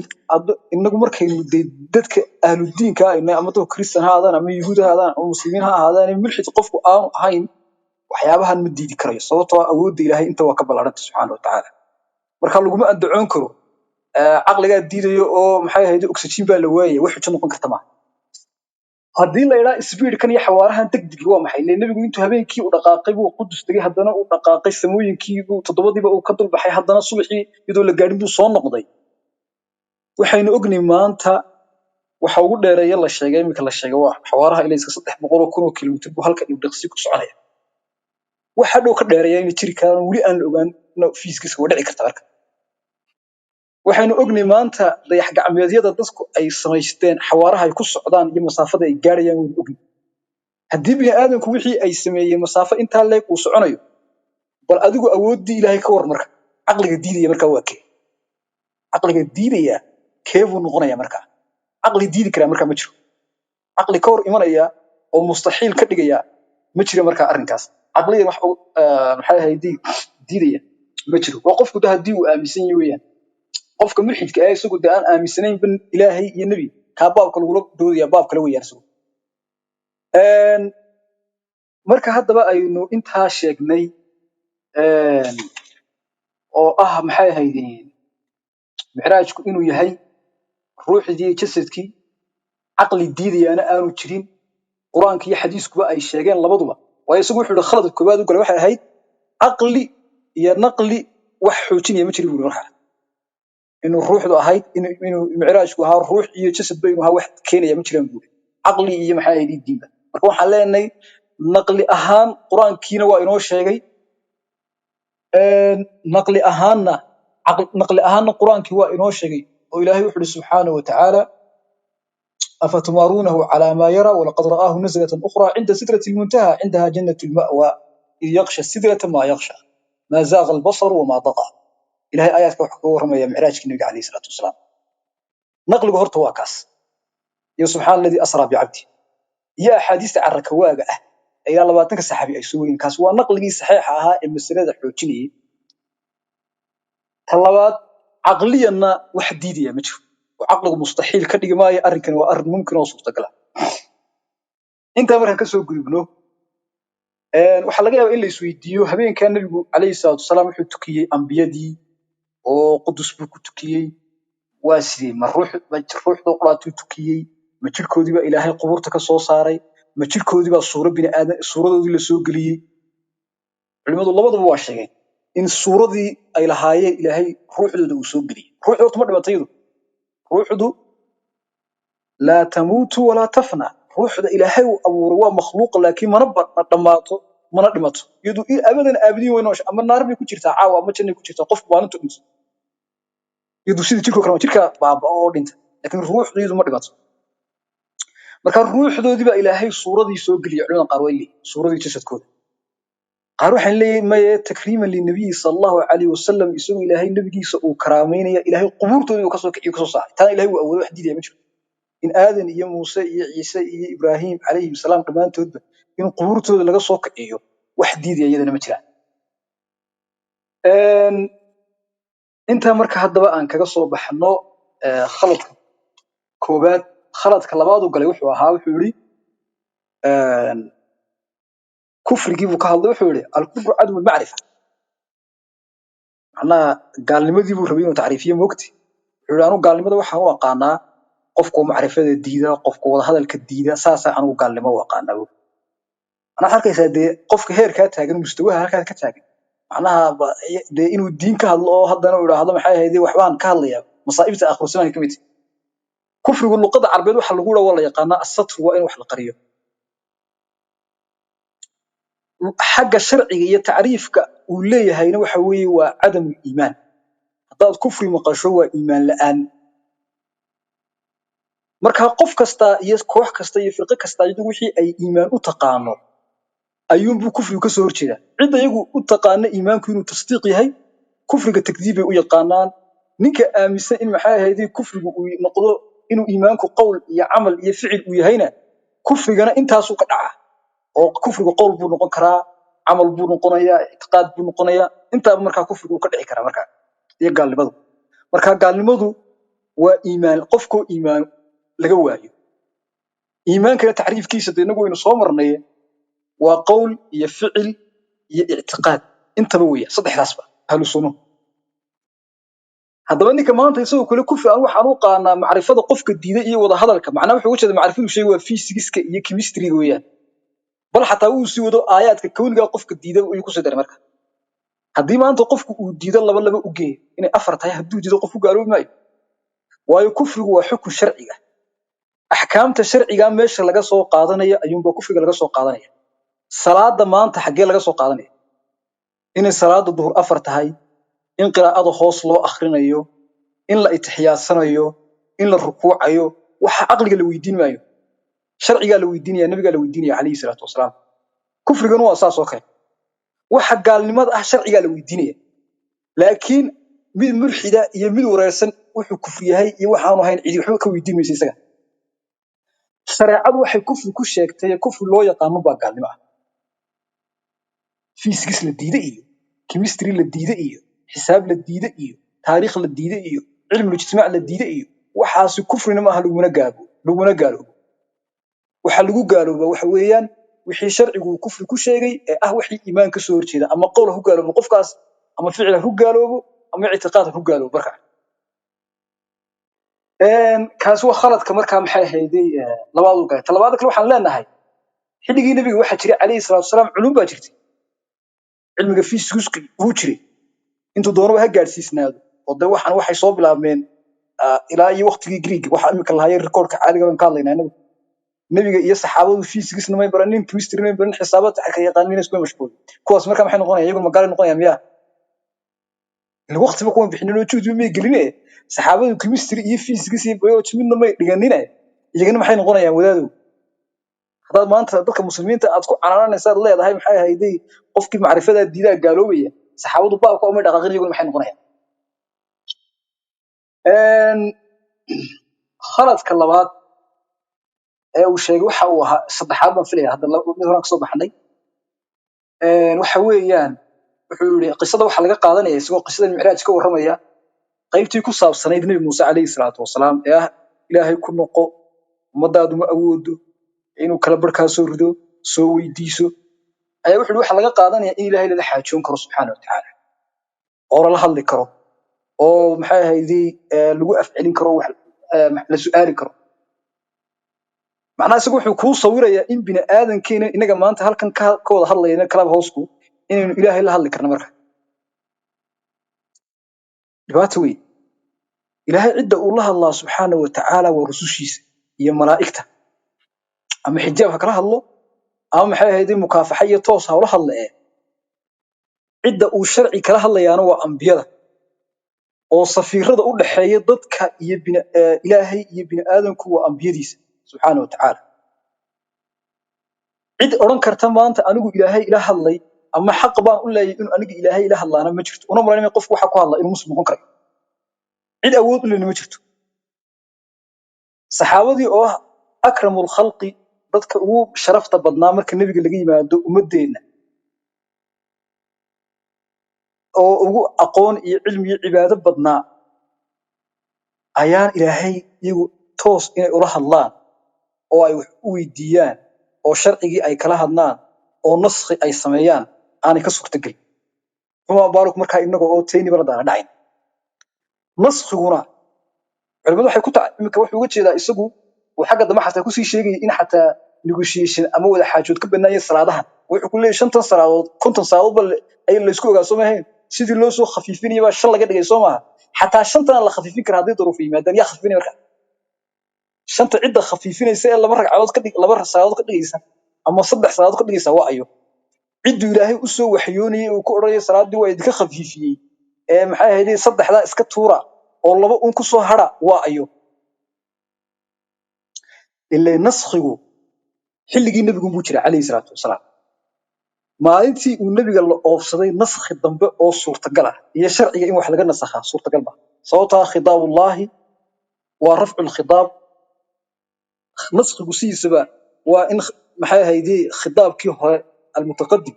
inagu markaynu dadka ahludiinka ayna ama dadka kristan ha ahaadaan ama yuhuud ha ahaadaan ama muslimiin ha ahaadaan mulxid qofku aanu ahayn waxyaabahan ma diidi karayo sababtoo awoodda ilaahay inta waa ka ballaaranta subxaana wa tacaala marka laguma andacoon karo caqligaa diidayo oo maxay ahayd oxygen baa la waayay wax xujo noqon karta maaha haddii la idhaa speedkan iyo xawaarahan degdegi waa maxay lee nebigu intuu habeenkii u dhaqaaqay buu qudus tegey haddana uu dhaqaaqay samooyinkii buu toddobadiiba uu ka dulbaxay haddana subaxii iyadoo la gaadhin buu soo noqday waxaynu ognay maanta waxa ugu dheereeya la sheegay iminka la sheegay waa xawaaraha ilayska 300 kun oo kilomitir buu halka iyo dhaqsi ku soconaya waxa dhow ka dheereeya in jiri karaan weli aan la ogaan fiiskiisa waa dhici karta marka waxaynu ognay maanta dayax gacmeedyada dadku ay samaysteen xawaaraha ay ku socdaan iyo masaafada ay gaarayaan wuu ognay haddii bini aadamku wixii ay sameeyeen masaafo intaa leeg uu soconayo bal adigu awooddii ilaahay ka war marka caqliga diidaya marka waa kee caqliga diidaya kee buu noqonaya marka caqli diidi kara marka ma jiro caqli ka hor imanaya oo mustaxiil ka dhigaya ma jiro marka arrinkaas caqliga wax maxay ahayd diidaya ma jiro waa qofku haddii uu aaminsan yahay weeyaan qofka mulxidka ah isagu daan aaminsanayn ban ilaahay iyo nabi ka baabka lagu doodaya baab kale weeyaan isagu marka haddaba aynu intaa sheegnay oo maxay ahaydeen micraajku inuu yahay ruuxdii jasadkii caqli diidayana aanu jirin quraanka iyo xadiiskuba ay sheegeen labaduba waa isagu wuxuu yiri khalad koobaad u galay waxay ahayd caqli iyo naqli wax xoojinaya ma jirin buu markaa inuu ruuxdu ahayd inuu micraajku ahaa ruux iyo jasad baynu ahaa wax keenaya ma jiraan buu caqli iyo maxay ahayd diinba marka waxaan leenahay naqli ahaan quraankiina waa inoo sheegay naqli ahaanna quraankii waa inoo sheegay oo ilaahay wuxuu subxaanahu wa ta'ala أفتمارونه على ما يرى ولقد رآه نزلة أخرى عند سدرة المنتهى عندها جنة المأوى إذ يغشى السدرة ما يغشى ما زاغ البصر وما طغى إلهي آيات كوحكورهم يا معراج النبي عليه الصلاة والسلام نقل قهرت واكاس يا سبحان الذي أسرى بعبده يا حديث عن ركواقة أي الله باتنك السحابي أي سوين كاس ونقل صحيحها المسيرة حوتشني طلبات عقليا وحديدية مجهول وعقله مستحيل كدغ ماي arrinkan waa arrin mumkin oo suurtagal ah inta markaan ka soo gudubno waxa laga yaabaa in la isweydiiyo habeenka nabigu kaleey salaatu salaam wuxuu tukiyay ambiyadii oo qudus buu ku tukiyey waa sidee ma ruuxda quraatu tukiyey ma jirkoodii baa ilaahay qubuurta ka soo saaray ma jirkoodii baa suura bini aadan suuradoodii la soo geliyey culimadu labaduba waa sheegeen in suuradii ay lahaayeen ilaahay ruuxdooda uu soo geliyey ruuxdu horta ma dhimataydu ruuxdu laa tamuutu walaa tafna ruuxda ilaahay uu abuuray waa makhluuq laakiin mana dhammaato mana dhimato iyadu abadan aabadiin way noosha ama naar bay ku jirtaa caawa ama jannay ku jirtaa qofku maalintu dhinto iyadu sida jirko kale jirka baaba oo dhinta laakiin ruuxdeedu ma dhimato marka ruuxdoodii baa ilaahay suuradii soo geliyey culimada qaar way leeyihiin suuradii jasadkooda qaar waxay leeyihiin maye takriiman linabiyi sallallahu alayhi wasallam isagoo ilaahay nabigiisa uu karaameynaya ilaahay qubuurtoodii uu ka soo kiciyo ka soo saaray tan ilaahay uu awoodo wax diidaya ma jiro in aadan iyo muuse iyo ciise iyo ibraahim alayhi salaam dhammaantoodba in qubuurtooda laga soo kiciyo wax diidaya iyadana ma jiraan inta marka haddaba aan kaga soo baxno khaladka koobaad khaladka labaad uu galay wuxuu ahaa wuxuu yiri kufrigii buu ka hadlay wuxuu yiri al-kufru admu al-ma'rifa macnaha gaalnimadii buu rabay inuu tacriifiyo moogti wuxuu yiri anu gaalnimada waxaan u aqaanaa qofku macrifada diida qofku wada hadalka diida saasa anu gaalnimo u aqaanaa ana arkaysaa de qofka heerka taagan mustawaha halka ka taagan macnaha de inuu diin ka hadlo oo haddana uu yiraahdo maxay ahayd waxbaan ka hadlayaa masaa'ibta akhrisanay kamid kufrigu luqada carabeed waxa lagu dhaw la yaqaana as-satr waa in wax la qariyo xagga sharciga iyo taariifka uu leeyahayna waxa weeye waa cadam iimaan hadaad kufri maqasho waa iimaan la'aan marka qof kasta iyo koox kasta iyo firqo kasta iyadu wixii ay iimaan u taqaano ayuun buu kufrigu ka soo horjeeda cid ayagu u taqaana iimaanku inuu tasdiiq yahay kufriga takdiib ay u yaqaanaan ninka aaminsan in maxay ahayd kufrigu uu noqdo inuu iimaanku qowl iyo amal iyo ficil uu yahayna kufrigana intaas uu ka dhaca oo kufrigu qowl buu noqon karaa amal buu noqonayaa i'tiqaad buu noqonayaa inta marka kufrigu ka dhici kara marka iyo gaalnimadu marka gaalnimadu waa iimaan qofku iimaan laga waayo iimaankana tacriifkiisa inagu inuu soo marnay waa qowl iyo ficil iyo i'tiqaad intaba weeyaa saddexdaasba ahlu sunno haddaba ninka maanta isagoo kale kufri aan waxaan u qaanaa macrifada qofka diiday iyo wada hadalka macnaha wuxuu u jeedaa macrifadu shay waa physics-ka iyo chemistry-ga weeyaan bal xataa uu sii wado aayaadka kawniga qofka diiday uu ku soo daray marka haddii maanta qofku uu diido laba u geeyo inay afar tahay hadduu diido qofku gaaloobi maayo waayo kufrigu waa xukun sharciga axkaamta sharciga meesha laga soo qaadanayo ayuunba kufriga laga soo qaadanaya salaada maanta xagee laga soo qaadanaya inay salaada duhur afar tahay in qiraa'ada hoos loo akhrinayo in la itixyaadsanayo in la rukuucayo waxa aqliga la weydiin maayo sharciga la weydiinaya nabiga la weydiinaya kaleey salaatu wasalaam kufrigan waa asaas oo kale waxa gaalnimada ah sharciga la weydiinaya laakiin mid mulxida iyo mid wareersan wuxuu kufri yahay iyo waxaanu ahayn cidi waxba ka weydiin mayso isaga shareecadu waxay kufri ku sheegtay kufri loo yaqaan baa gaalnimo ah physics la diiday iyo chemistry la diiday iyo xisaab la diiday iyo taariikh la diiday iyo cilmi ijtimaac la diiday iyo waxaas kufrina ma aha laguna gaalo waxa lagu gaalooba waxa weeyaan wixii sharcigu kufri ku sheegay ee ah wixii iimaan ka soo horjeeda ama qowl hu gaaloobo qofkaas ama ficil hu gaaloobo ama i'tiqaad hu gaaloobo marka kaas waa khaladka marka maxay ahaydey labaad u gaartay labaad kale waxaan leenahay xilligii nabiga waxa jiray kaleey salaatu wasalaam culum baa jirtay cilmiga physics uu jiray intuu doono ha gaarsiisnaado oo de waxay soo bilaabmeen ilaa iyo waqtigii Greek waxa imika lahaayeen recordka caadiga aan ka hadlaynaa nabiga iyo saxaabadu physics namay baranin chemistry namay baranin xisaabaadka ka yaqaaniin isku mashquul kuwaas marka maxay noqonayaan iyagu magaalo noqonayaan miya in waqtiba ku bixinino juudu ma gelinay saxaabadu chemistry iyo physics iyo biology midna ma dhiganina iyagana maxay noqonayaan wadaadu hadaad maanta dadka muslimiinta aad ku canaanaysaa leedahay maxay ahaydey qofkii macrifada diidaa gaaloobaya saxaabadu baabka uma dhaqaaqin iyagu maxay noqonayaan khaladka labaad ee uu sheegay waxa uu ahaa saddexaad baan filaya hadda mid hore ka soo baxnay waxa weeyaan wuxuu yiri qisada waxa laga qaadanaya isagoo qisada mi'raaj ka waramaya qaybtii ku saabsanayd nabi Muuse alayhi salaatu wasalaam ee ah ilaahay ku noqo umadaadu ma awoodo inuu kala barkaa soo rido soo weydiiso ayaa wuxuu waxa laga qaadanaya in ilaahay la xaajoon karo subxaanahu wa ta'aala oo la hadli karo oo maxay ahaydii lagu afcelin karo wax la su'aali karo macnaha isagu wuxuu kuu sawirayaa in bini aadankeena inaga maanta halkan ka wada hadlayna club house-ku inaynu ilaahay la hadli karno marka dhibaato weyn ilaahay cidda uu la hadlaa subxaanahu wa tacaala waa rusushiisa iyo malaa'igta ama xijaab ha kala hadlo ama maxay ahaydii mukaafaxa iyo toos ha ula hadla cidda uu sharci kala hadlayaana waa ambiyada oo safiirada u dhaxeeya dadka iyo ilaahay iyo bini aadanku waa ambiyadiisa subxaanahu wa tacaala cid odhan karta maanta anigu ilaahay ila hadlay ama xaq baan u leeyahay inuu aniga ilaahay ila hadlaana ma jirto una malaynaya qofku waxa ku hadla inuu muslim noqon karo cid awood u leeyahay ma jirto saxaabadii oo ah akramul khalqi dadka ugu sharafta badnaa marka nabiga laga yimaado ummadeena oo ugu aqoon iyo cilmi iyo cibaado badnaa ayaan ilaahay iyagu toos inay ula hadlaan oo ay wax u weydiiyaan oo sharcigii ay kala hadlaan oo naskhi ay sameeyaan aanay ka suurtagelin uma baaluk markaa inaga oo tayni bala daana dhacayn naskhiguna culimadu waxay ku imika wuxuu uga jeedaa isagu uu xagga dambe xataa kusii sheegaya in xataa negotiation ama wada xaajood ka banaaya salaadahan wuxuu ku leeyahay 50 salaadood 50 salaadood bal ay la isku ogaa Soomaaliya sidii loo soo khafiifinayay baa shan laga dhigay Soomaaliya xataa shantana la khafiifin kara hadii duruuf yimaadaan yaa khafiifinay markaa shanta cidda khafiifinaysa ee laba ragcadood ka dhig laba salaadood ka dhigaysa ama saddex salaadood ka dhigaysa waa ayo ciddu ilaahay u soo waxyoonayay uu ku oranayay salaadii waa idinka khafiifiyay ee maxay ahayd saddexda iska tuura oo laba un ku soo hara waa ayo ilaa naskhigu xilligii nabigu buu jiray calayhi salaatu wasalaam maalintii uu nabiga la oofsaday naskhi dambe oo suurtagal ah iyo sharciga in wax laga nasakha suurtagal ma sababta khidaabullaahi waa rafcul khidaab naskhigu siisaba waa in maxay ahayd khidaabkii hore almutaqaddim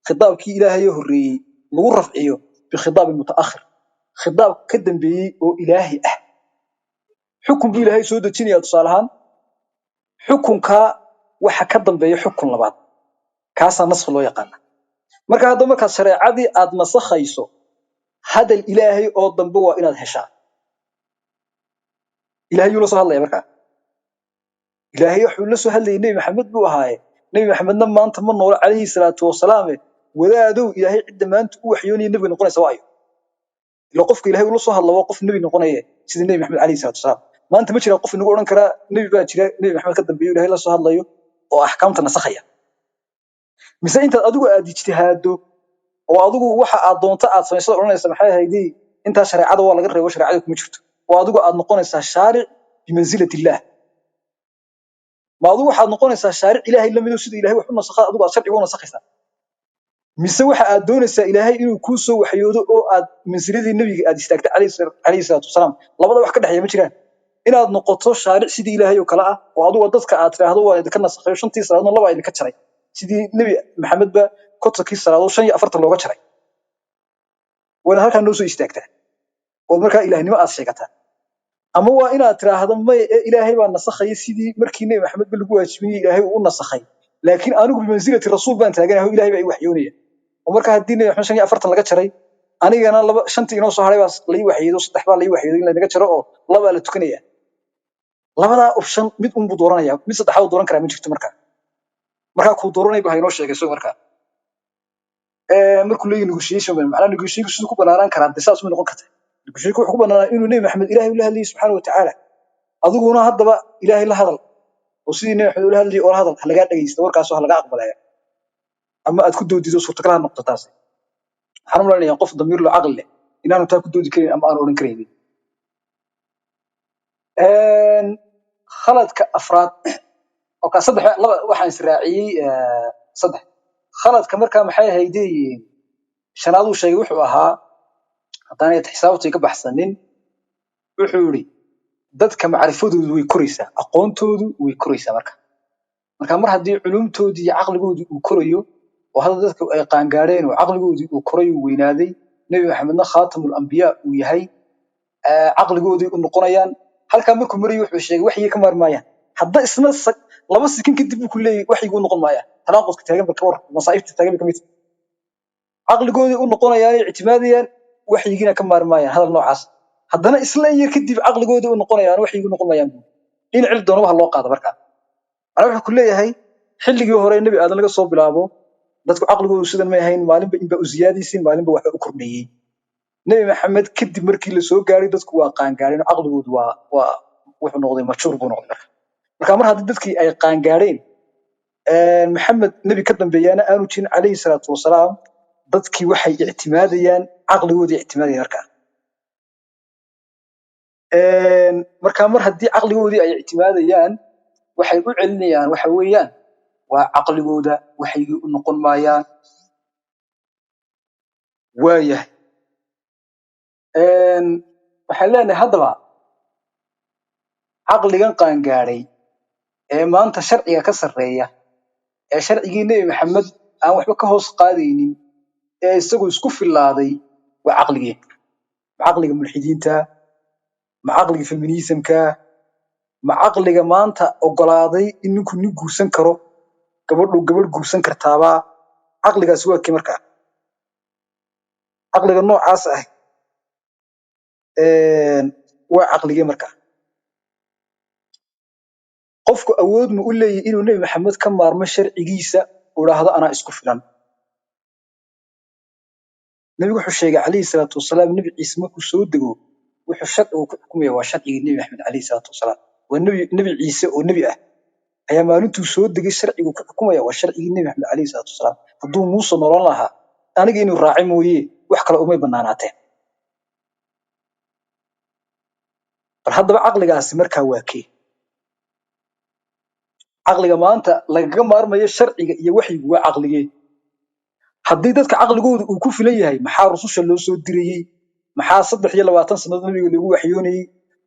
khidaabkii ilaahay horeeyay lagu rafciyo bi khidaab mutaakhir khidaab ka dambeeyay oo ilaahi ah xukun buu ilaahay soo dejinaya tusaalahan xukunka waxa ka dambeeya xukun labaad kaasa naskh loo yaqaan marka hadda marka shariicadii aad nasakhayso hadal ilaahay oo dambe waa inaad heshaa ilaahay uu la soo hadlaya marka ilaahay wuxuu la soo hadlayay nabi maxamed buu ahaaye nabi maxamedna maanta ma noolo calayhi salaatu wasalaam wadaadow ilaahay cidda maanta u waxyoonay nabi noqonaysa waayo ila qofka ilaahay uu la soo hadlo waa qof nabi noqonaya sida nabi maxamed calayhi salaatu wasalaam maanta ma jira qof inagu oran kara nabi baa jira nabi maxamed ka dambeeyo ilaahay la soo hadlayo oo ahkaamta nasakhaya mise inta adigu aad ijtihaado oo adigu waxa aad doonto aad samayso oranaysa maxay ahaydii inta shariicada waa laga reebo shariicada kuma jirto oo adigu aad noqonaysaa shaaric bimanzilati illah ma adigu waxaad noqonaysaa shaaric ilaahay la mido sida ilaahay wax u nasakha adigu aad sharciga u nasakhaysaa mise waxa aad doonaysaa ilaahay inuu ku soo waxyoodo oo aad manziladii nabiga aad istaagtay calayhi salaatu wasalaam labada wax ka dhaxeeya ma jiraan inaad noqoto shaaric sidii ilaahay oo kala ah oo adigu dadka aad tiraahdo waa idinka nasakhayo shantii salaadood laba idinka jaray sidii nabi maxamed ba kotkii salaadood 5 iyo 4 looga jaray wala halka noo soo istaagtaa oo marka ilaahnimo aad sheegataa ama waa inaad tiraahdo may ilaahay baa nasakhay sidii markii nabi maxamed ba lagu waajibiyay ilaahay uu nasakhay laakiin anigu bimanzilati rasuul baan taaganahay ilaahay baa i waxyoonaya oo marka hadii nabi maxamed 5 iyo 4 laga jaray anigana laba shantii inoo soo haray baa la ii waxyeedo saddex baa la ii waxyeedo in la naga jaro oo laba la tukanaya labada option mid un buu dooranaya mid saddexaad dooran kara ma jirto marka ku dooranay baa inoo sheegay soo marka markuu leeyahay negotiation macna negotiation sidoo ku banaaran kara disaas ma noqon karta negotiation wuxuu ku banaaran inuu nabi maxamed ilaahay u hadlayay subhanahu wa ta'ala adiguna haddaba ilaahay la hadal oo sidii nabi maxamed u hadlayay oo hadal laga dhageysto warkaas oo laga aqbalaya ama aad ku doodido suurtagal noqoto taas waxaan u leeyahay qof damiir loo aqal leh inaanu taa ku doodi karin ama aan oran karin khaladka afraad oo ka saddex laba waxaan israaciyay saddex khaladka marka maxay ahaydeen shanaad uu sheegay wuxuu ahaa hadaan ay xisaabtii ka baxsanin wuxuu yiri dadka macrifadoodu way koraysaa aqoontoodu way koraysaa marka mar haddii culumtoodii iyo aqligoodii uu korayo oo hadda dadka ay qaangaareen oo aqligoodii uu korayo weynaaday nabi maxamedna khaatamul anbiya uu yahay aqligoodii u noqonayaan halka markuu mariyo wuxuu sheegay waxyi ka marmayaan hadda isna laba sikin kadib uu leeyahay waxyigu noqon maaya talaaqadka taagan barka war masaa'ibta taagan kamid aqligoodii u noqonayaan ictimaadiyaan waxyigiina ka maarmayaan hadal noocaas haddana isla iyo kadib caqligooda u noqonayaan waxyigu noqon maayaan in cil doonaba loo qaado markaa ana waxa ku leeyahay xilligii hore nabi aadan laga soo bilaabo dadku caqligoodu sidan ma ahayn maalinba inba u ziyaadaysin maalinba waxa u kordhiyay nabi maxamed kadib markii la soo gaaray dadku waa qaan gaareen caqligoodu waa wuxuu noqday majuur buu noqday marka mar haddii dadkii ay qaan gaareen maxamed nabi ka dambeeyana aanu jirin calayhi salaatu wasalaam dadkii waxay ictimaadayaan caqligoodii ictimaadayaan marka mar haddii caqligoodii ay ictimaadayaan waxay u celinayaan waxa weeyaan waa caqligooda waxay u noqon maayaan waayahay waxaan leenahay haddaba caqligan qaangaaday ee maanta sharciga ka sarreeya ee sharcigii nebi maxamed aan waxba ka hoos qaadaynin ee isagoo isku filaaday waa caqligeen ma caqliga mulxidiinta ma caqliga feminismka ma caqliga maanta ogolaaday in ninku nin guursan karo gabadhu gabadh guursan kartaaba caqligaasi waa kii markaa caqliga noocaas ah waa caqligee markaa qofku awood ma u leeyahay inuu nebi maxamed ka maarmo sharcigiisa uu idhaahdo anaa isku filan nebigu wuxuu sheegay calayhi salaatu wasalaam nebi ciise markuu soo dego wuxuu sharcigu ku xukumaya waa sharcigii nebi maxamed calayhi salaatu wasalaam waa nebi ciise oo nebi ah ayaa maalintuu soo degay sharcigu ku xukumaya waa sharcigii nebi maxamed calayhi salaatu wasalaam hadduu muuse nolon lahaa aniga inuu raaci mooye wax kale umay banaanaateen bal haddaba caqligaasi markaa waa kee caqliga maanta lagaga maarmayo sharciga iyo waxyigu waa caqligee haddii dadka caqligooda uu ku filan yahay maxaa rususha loo soo dirayey maxaa 23 sannadood nabiga lagu waxyoonayey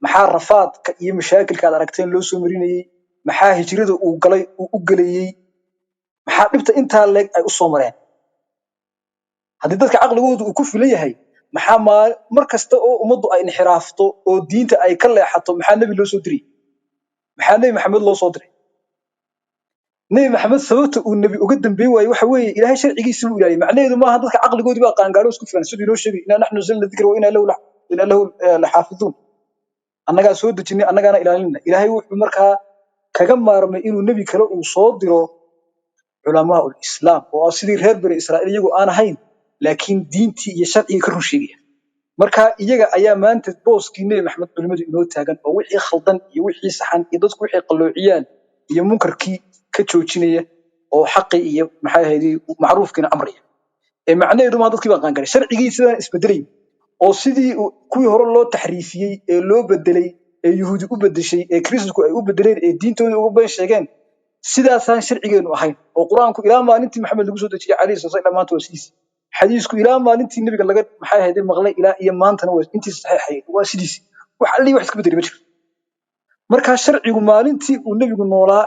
maxaa rafaadka iyo mashaakilka aad aragteen loo soo marinayey maxaa hijrada uu galay uu u galayey maxaa dhibta intaa leeg ay u soo mareen haddii dadka caqligooda uu ku filan yahay maxaa mar kasta oo ummaddu ay inxiraafto oo diinta ay ka leexato maxaa nabi loo soo diray maxaa nabi maxamed loo soo diray nabi maxamed sababta uu nabi uga dambeey waayay waxa weeye ilaahay sharcigiisa uu ilaaliyay macnaheedu maaha dadka caqligoodii baa qaangaaro isku filan sidii loo sheegay inna nahnu zalna dhikra wa inna lahu lahafidun annaga soo dejinay annagana ilaalinayna ilaahay wuxuu markaa kaga maarmay inuu nabi kale uu soo diro culamaa ul islaam oo sidii reer bani israa'iil iyagu aan ahayn laakiin diintii iyo sharciga ka run sheegaya marka iyaga ayaa maanta booskii nabi maxamed culimadu inoo taagan oo wixii khaldan iyo wixii saxan iyo dadku wixii qalloociyaan iyo munkarkii ka joojinaya oo xaqi iyo maxay ahayd macruufkiina amraya ee macnaheedu ma dadkii baa qaangaray sharcigiisa isbedelay oo sidii kuwii hore loo taxriifiyay ee loo bedelay ee yuhuudi u bedeshay ee kristanku ay u bedeleen ee diintooda uga been sheegeen sidaasaan sharcigeenu ahayn oo quraanku ilaa maalintii maxamed lagu soo dejiyay calayhi salaatu wasalaam maanta waa sidiisii xadiisku ilaa maalintii nabiga laga maxay ahayd maqlay ilaa iyo maantana waa intii saxiixay waa sidiisii wax alli wax iska bedelay ma jiro marka sharcigu maalintii uu nabigu noolaa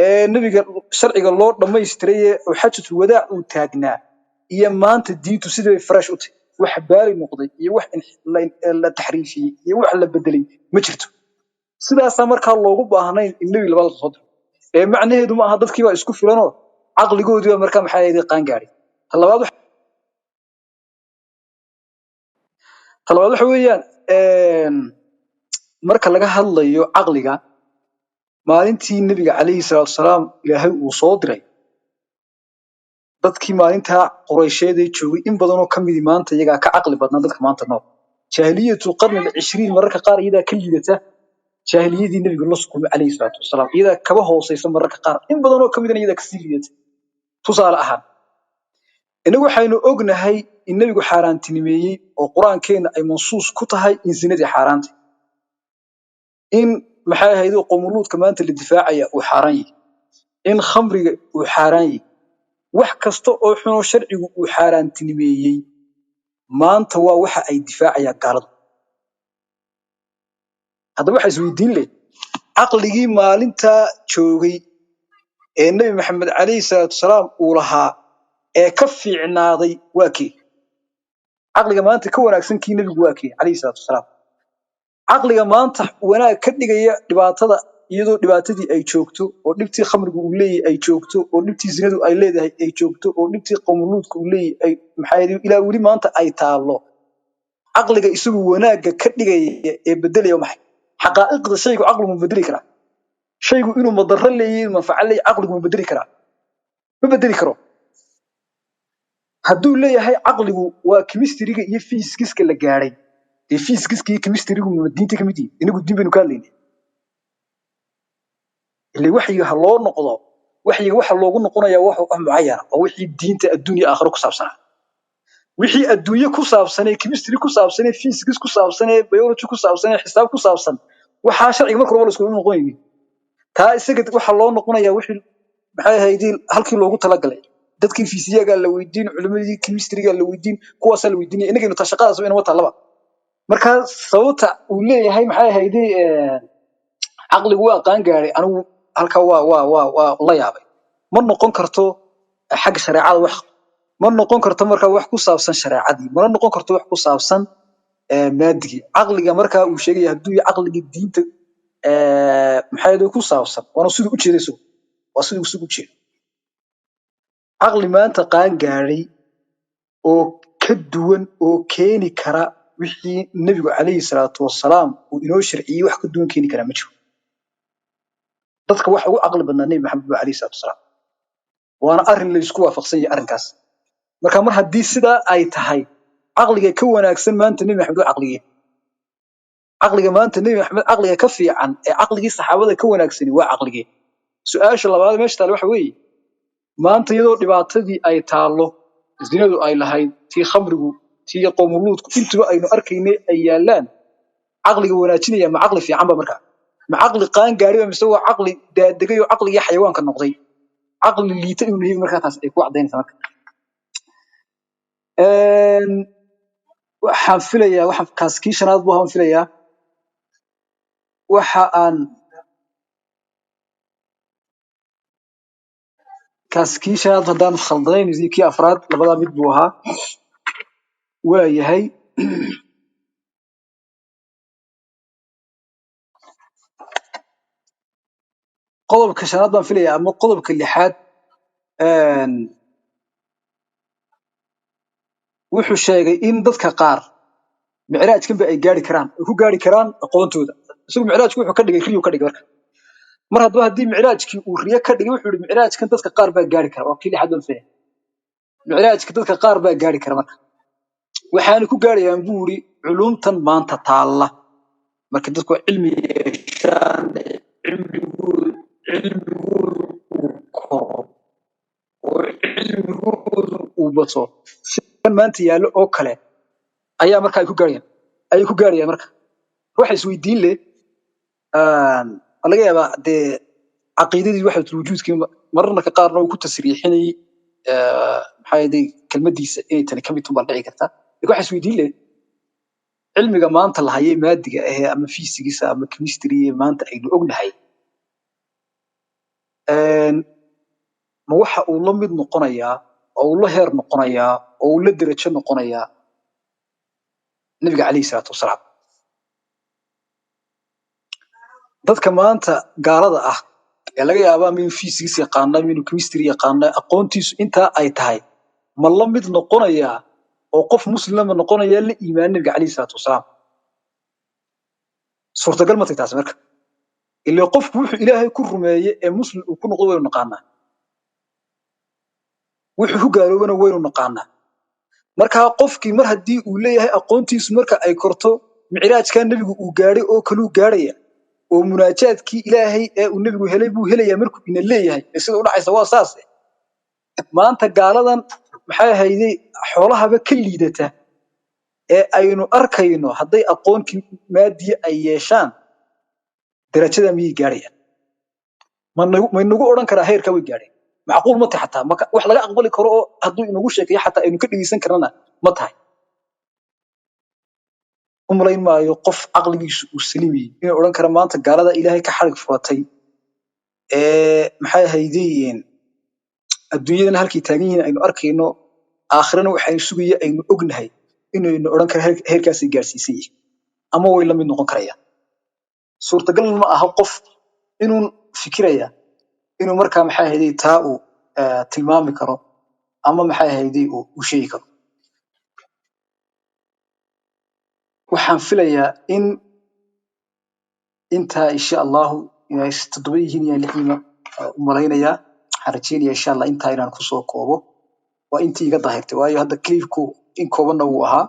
ee nabiga sharciga loo dhamaystiray oo xajatu wadaa uu taagnaa iyo maanta diintu sidii fresh u tahay wax baari noqday iyo wax la taxriifiyay iyo wax la bedelay ma jirto sidaas markaa loogu baahnayn in nabi labada soo diro ee macnaheedu ma aha dadkii baa isku filanoo caqligoodii baa markaa maxay ahayd qaan gaaray talabaad waxa weeyaan marka laga hadlayo caqliga maalintii nabiga calayhi salaatu wasalaam ilaahay uu soo diray dadkii maalinta quraysheed ee joogay in badan oo kamidi maanta iyaga ka caqli badnaa dadka maanta nool jaahiliyatu qarni 20 mararka qaar iyada ka liidata jaahiliyadii nabiga la sukumay calayhi salaatu wasalaam iyada kaba hooseysa mararka qaar in badan oo kamidna iyada ka sii liidata tusaale ahaan inagu waxaynu ognahay in nabigu xaaraantinimeeyay oo quraankeena ay mansuus ku tahay in zinadii xaaraantay in maxay ahayd qomuluudka maanta la difaacaya uu xaaraan yahay in khamriga uu xaaraan yahay wax kasta oo xuno sharcigu uu xaaraantinimeeyay maanta waa waxa ay difaacayaan gaalada haddaba waxa isweydiin leh caqligii maalinta joogay ee nabi maxamed calayhi salaatu wasalaam uu lahaa ee ka fiicnaaday waa kee caqliga maanta ka wanaagsan kii nabigu waa kee calayhi salaatu wasalaam caqliga maanta wanaag ka dhigaya dhibaatada iyadoo dhibaatadii ay joogto oo dhibtii khamrigu uu leeyahay ay joogto oo dhibtii zinadu ay leedahay ay joogto oo dhibtii qomuluudku uu leeyahay ay maxay ilaa weli maanta ay taalo عقلك يسوي وناقة كدقة يبدل يوم حي حقائق شيء عقله مبدل كرا شيء إنه مضر لي منفعل لي عقله مبدل كرا مبدل كرا هدول لي هاي عقله وكمستري يفيس كلا جاري يفيس كمستري ومدين تكمدين إنه قديم بنكالين اللي وحي هالله نقضه وحي الله نقضنا يا وحي معين أو وحي الدين الدنيا آخر كسابسنا وحي الدنيا كسابسنا كمستري كسابسنا فيزيكس كسابسنا بيولوجي كسابسنا حساب كسابسنا وحاشر إيمان كربلا سكون نقويني تا إسقط وحي الله نقضنا يا وحي maxay haydii halkii loogu talagalay dadkii fiisiyaga la weydiin culimadii chemistry-ga la weydiin kuwaas la weydiin inagaynu ta shaqadaas weyn wata laba marka sababta uu leeyahay maxay haydii aqligu waa qaan gaaray anigu halka waa la yaabay ma noqon karto xag shariicada wax ma noqon karto marka wax ku saabsan shariicadii ma noqon karto wax ku saabsan maadigi aqliga marka uu sheegay haduu aqliga diinta maxay ku saabsan wana sidoo u jeedayso وصل وسوق شيء عقل ما أنت قان جاري أو كدون أو كيني كرا وحي النبي عليه الصلاة والسلام وإنه شرعي وح كدون كيني كرا مشو تذكر واحد عقل بدنا النبي محمد عليه الصلاة والسلام وأنا أرن اللي يسكوا فقصية أرن كاس مركا مرها دي سدا أي تهاي عقلي كونا أكسن ما أنت النبي محمد عقلي ما أنت النبي محمد عقلي كفي عن عقلي الصحابة كونا أكسن وعقلي سؤال شلبات ماشي تعال وحوي ما أنت يدور دبعتدي أي تعالو زينادو أي لهاي تي خمرجو تي قوملود أنتوا أي نأركيني أيالان عقلي وناتيني مع عقلي في عمبا مركا مع عقلي قان قاري مستوى عقلي دقيقة عقلي يا حيوان كالنقضي عقلي اللي تأمن هي مركا تاس يكون عدين ثمك وحنفليا وحن كاسكيش ناس بوهم فليا وحن كاسكيشة هدان خلدين زي كي أفراد لبدا مدبوها ويهي قلب كشنات بان فيليا أما قلب كاللحاد وحو الشيء إن ضدك قار معراج كم بأي قاري كران وكو قاري كران أقوانتو ذا سوق معراج وحو كردق يخريو كردق ورك مرة دوها دي معراج كي وريا كردق وحو معراج كان ضدك قار بأي قاري كران وكي لحد بان فيليا معراج كان ضدك قار بأي قاري كران وحاني كو قاري ينبوري علوم تن بان تطالة marka dadku cilmi yeeshaan cilmigoodu uu koro oo cilmigoodu uu bato sidan maanta yaalo oo kale ayaa marka ay ku gaarayaan marka waxa isweydiin leh laga yaabaa de aqeedadii waxa wujuudkii marna ka qaarna uu ku tasriixinay maxay ahayd kelmadiisa inay tan kamid u baldhici karta waxa isweydiin leh علمي ما أنت اللي هي مادة هي أما فيزيكس أما كيمستري ما أنت أينو أقول هاي ما وح الله مد نقنيا أو الله هير نقنيا أو الله درتش نقنيا نبي عليه الصلاة والسلام ضد كمان أنت قارض يلاقي يا أبا من فيزيكس يقانا من كيمستري يقانا أقونتيس أنت أي تهاي ما الله مد نقنيا oo qof muslim noqonaya la iimaan nabiga kaleey salaatu wasalaam suurtagal ma taas marka ilaa qofku wuxuu ilaahay ku rumeeyay ee muslim uu ku noqdo way naqaanaa wuxuu gaaloobana way naqaanaa marka qofkii mar hadii uu leeyahay aqoontiisu marka ay korto micraajka nabigu uu gaaray oo kale uu gaaraya oo munaajaadkii ilaahay ee uu nabigu helay buu helaya markuu ina leeyahay sida u dhacaysa waa saas maanta gaaladan maxay hayday xoolahaba ka liidata ee aynu arkayno haday aqoontii maadiye ay yeeshaan darajada miyay gaarayaan ma inagu oran kara heerka way gaareen macquul ma tahay xataa wax laga aqbali karo oo haduu inagu sheekay xataa aynu ka dhigeysan karnana ma tahay umaleyn maayo qof aqligiisu uu salimi inuu oran karo maanta gaalada ilaahay ka xarig furatay maxay haydeen adduunyada halkii taagan yihiin aynu arkayno aakhirana waxay sugaya aynu ognahay inaynu oran karo heerkaas gaarsiisay ama way la mid noqon karaya suurtagal ma aha qof inuu fikiraya inuu markaa maxay ahayd taa uu tilmaami karo ama maxay ahayd uu sheegi karo waxaan filayaa in intaa insha allahu inay 7 yihiin iyo 6 u malaynayaa waxaan rajeynayaa insha allah intaa inaan kusoo koobo waa intii iga daahirtay waayo hadda clipku in koobanna wuu ahaa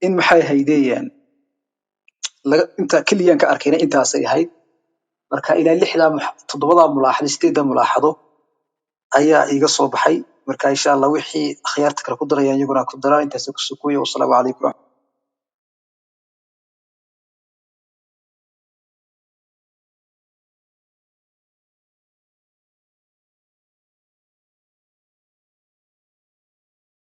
in maxay haydeen inta keliyan ka arkayna intaasay ahayd marka ilaa 7 mulaaxado 8 mulaaxado ayaa iga soo baxay marka insha allah wixii akhyaarta kale ku darayaan iyaguna ku daraan intaas ku soo kooyo wassalaamu calaykum